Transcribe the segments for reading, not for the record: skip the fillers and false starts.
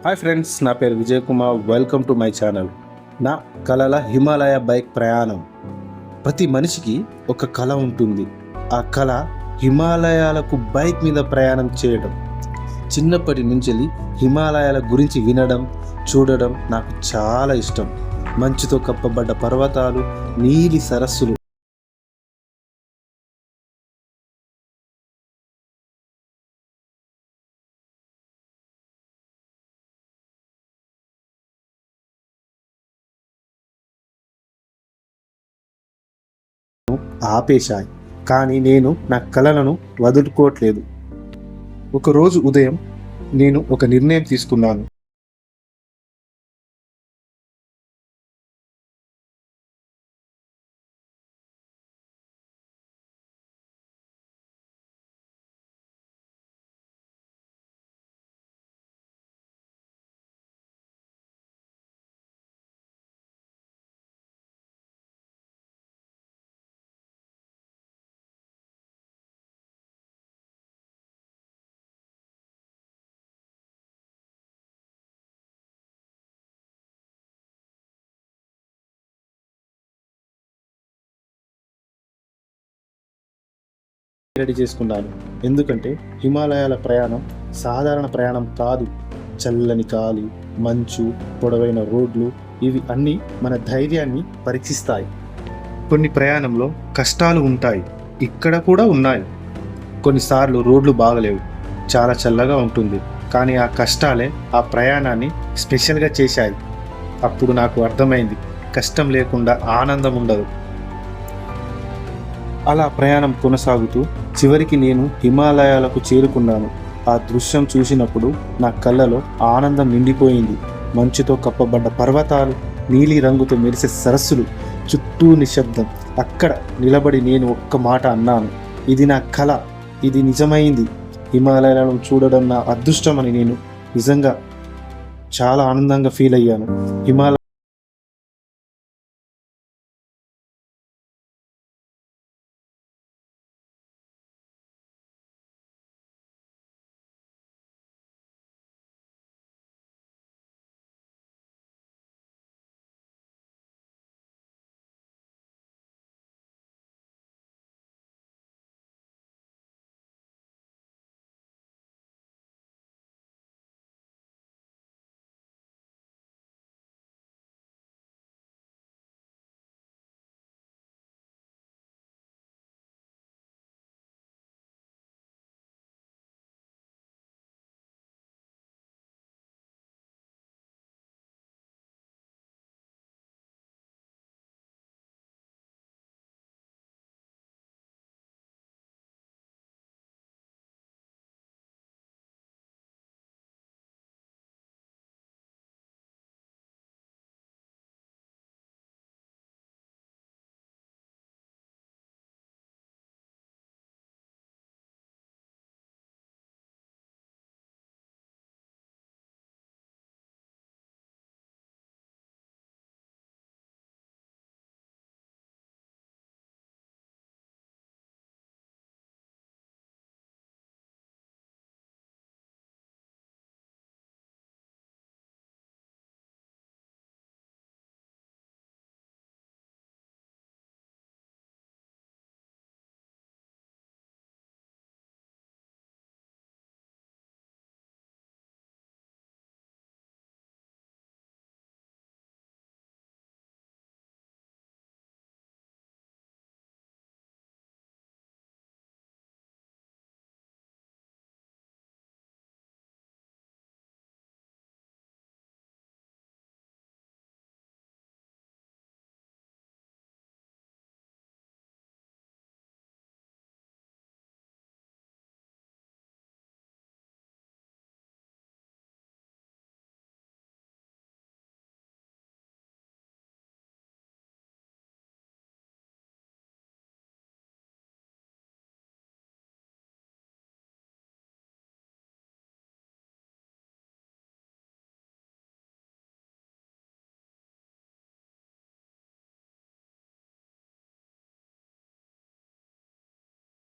Hi friends, నా పేరు Vijay Kumar. Welcome to my channel. నా కలల హిమాలయ బైక్ ప్రయాణం. ప్రతి మనిషికి ఒక కళ ఉంటుంది. ఆ కళ హిమాలయాలకు బైక్ మీద ప్రయాణం చేయడం. చిన్నప్పటి నుంచి హిమాలయాల గురించి వినడం, చూడడం నాకు చాలా ఇష్టం. మంచుతో కప్పబడ్డ పర్వతాలు, నీలి సరస్సులు, ఆపేశాయి. కానీ నేను నా కలలను వదులుకోవట్లేదు. ఒకరోజు ఉదయం నేను ఒక నిర్ణయం తీసుకున్నాను. రెడీ చేసుకున్నాను. ఎందుకంటే హిమాలయాల ప్రయాణం సాధారణ ప్రయాణం కాదు. చల్లని గాలి, మంచు, పొడవైన రోడ్లు, ఇవి అన్నీ మన ధైర్యాన్ని పరీక్షిస్తాయి. కొన్ని ప్రయాణంలో కష్టాలు ఉంటాయి, ఇక్కడ కూడా ఉన్నాయి. కొన్నిసార్లు రోడ్లు బాగలేవు, చాలా చల్లగా ఉంటుంది. కానీ ఆ కష్టాలే ఆ ప్రయాణాన్ని స్పెషల్గా చేశాయి. అప్పుడు నాకు అర్థమైంది, కష్టం లేకుండా ఆనందం ఉండదు. అలా ప్రయాణం కొనసాగుతూ చివరికి నేను హిమాలయాలకు చేరుకున్నాను. ఆ దృశ్యం చూసినప్పుడు నా కళ్ళలో ఆనందం నిండిపోయింది. మంచుతో కప్పబడ్డ పర్వతాలు, నీలి రంగుతో మెరిసే సరస్సులు, చుట్టూ నిశ్శబ్దం. అక్కడ నిలబడి నేను ఒక్క మాట అన్నాను, ఇది నా కళ, ఇది నిజమైంది. హిమాలయాలను చూడడం నా అదృష్టమని నేను నిజంగా చాలా ఆనందంగా ఫీల్ అయ్యాను. హిమాలయ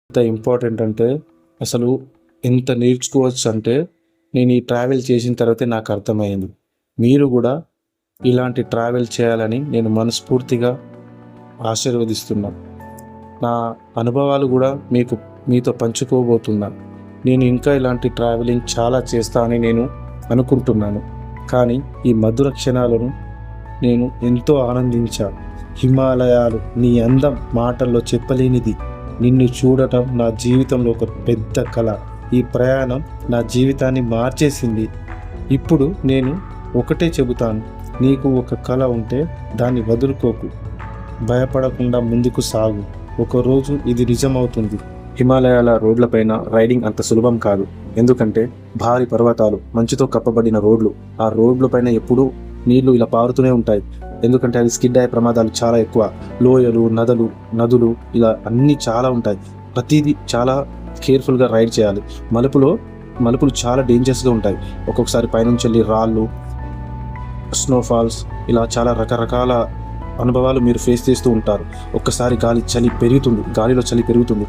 ఎంత ఇంపార్టెంట్ అంటే, అసలు ఎంత నేర్చుకోవచ్చు అంటే, నేను ఈ ట్రావెల్ చేసిన తర్వాతే నాకు అర్థమైంది. మీరు కూడా ఇలాంటి ట్రావెల్ చేయాలని నేను మనస్ఫూర్తిగా ఆశీర్వదిస్తున్నాను. నా అనుభవాలు కూడా మీతో పంచుకోబోతున్నాను. నేను ఇంకా ఇలాంటి ట్రావెలింగ్ చాలా చేస్తా అని నేను అనుకుంటున్నాను. కానీ ఈ మధుర క్షణాలను నేను ఎంతో ఆనందించాను. హిమాలయాలు నీ అందం మాటల్లో చెప్పలేనిది. నిన్ను చూడటం నా జీవితంలో ఒక పెద్ద కళ. ఈ ప్రయాణం నా జీవితాన్ని మార్చేసింది. ఇప్పుడు నేను ఒకటే చెబుతాను, నీకు ఒక కళ ఉంటే దాన్ని వదులుకోకు. భయపడకుండా ముందుకు సాగు. ఒకరోజు ఇది నిజమవుతుంది. హిమాలయాల రోడ్లపైన రైడింగ్ అంత సులభం కాదు. ఎందుకంటే భారీ పర్వతాలు, మంచుతో కప్పబడిన రోడ్లు. ఆ రోడ్లపైన ఎప్పుడూ నీళ్లు ఇలా పారుతూనే ఉంటాయి. ఎందుకంటే అది స్కిడ్ అయ్యే ప్రమాదాలు చాలా ఎక్కువ. లోయలు, నదులు ఇలా అన్నీ చాలా ఉంటాయి. ప్రతిదీ చాలా కేర్ఫుల్గా రైడ్ చేయాలి. మలుపులు చాలా డేంజరస్గా ఉంటాయి. ఒక్కొక్కసారి పైనుంచి వెళ్ళి రాళ్ళు, స్నోఫాల్స్ ఇలా చాలా రకరకాల అనుభవాలు మీరు ఫేస్ చేస్తూ ఉంటారు. ఒక్కసారి గాలిలో చలి పెరుగుతుంది.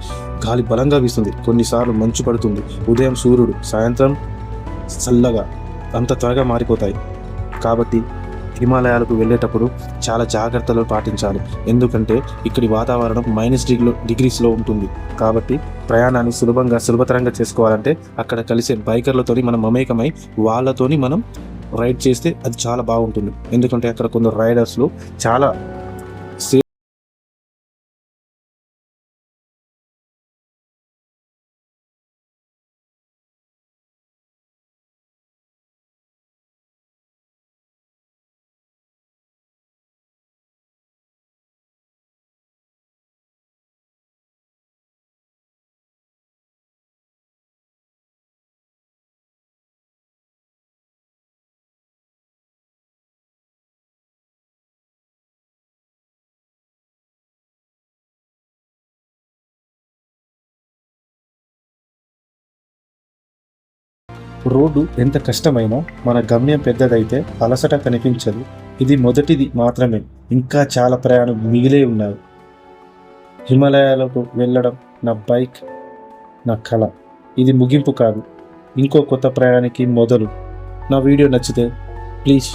గాలి బలంగా వీస్తుంది. కొన్నిసార్లు మంచు పడుతుంది. ఉదయం సూర్యుడు, సాయంత్రం చల్లగా, అంత త్వరగా మారిపోతాయి. కాబట్టి హిమాలయాలకు వెళ్ళేటప్పుడు చాలా జాగ్రత్తలు పాటించాలి. ఎందుకంటే ఇక్కడి వాతావరణం -డిగ్రీస్లో ఉంటుంది. కాబట్టి ప్రయాణాన్ని సులభతరంగా చేసుకోవాలంటే అక్కడ కలిసే బైకర్లతోని మనం మమేకమై వాళ్ళతోని మనం రైడ్ చేస్తే అది చాలా బాగుంటుంది. ఎందుకంటే అక్కడ కొందరు రైడర్స్లు చాలా రోడ్డు ఎంత కష్టమైనా మన గమ్యం పెద్దదైతే అలసట కనిపించదు. ఇది మొదటిది మాత్రమే. ఇంకా చాలా ప్రయాణం మిగిలే ఉన్నాయి. హిమాలయాలకు వెళ్ళడం నా బైక్, నా కళ. ఇది ముగింపు కాదు, ఇంకో కొత్త ప్రయాణానికి మొదలు. నా వీడియో నచ్చితే ప్లీజ్